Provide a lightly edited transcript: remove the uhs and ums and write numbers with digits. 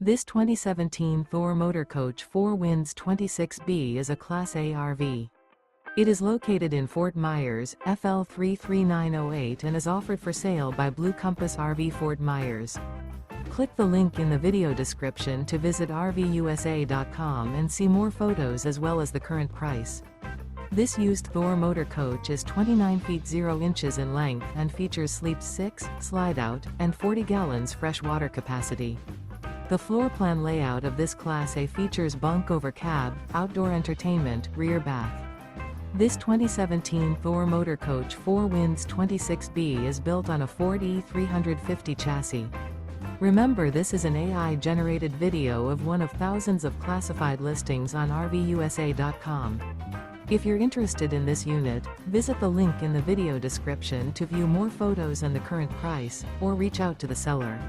This 2017 Thor Motor Coach 4 Winds 26B is a Class A RV. It is located in Fort Myers, FL 33908 and is offered for sale by Blue Compass RV Fort Myers. Click the link in the video description to visit RVUSA.com and see more photos as well as the current price. This used Thor motor coach is 29 feet 0 inches in length and features Sleep 6, Slideout, and 40 gallons fresh water capacity. The floor plan layout of this Class A features bunk over cab, outdoor entertainment, rear bath. This 2017 Thor Motor Coach 4 Winds 26B is built on a Ford E350 chassis. Remember, this is an AI-generated video of one of thousands of classified listings on RVUSA.com. If you're interested in this unit, visit the link in the video description to view more photos and the current price, or reach out to the seller.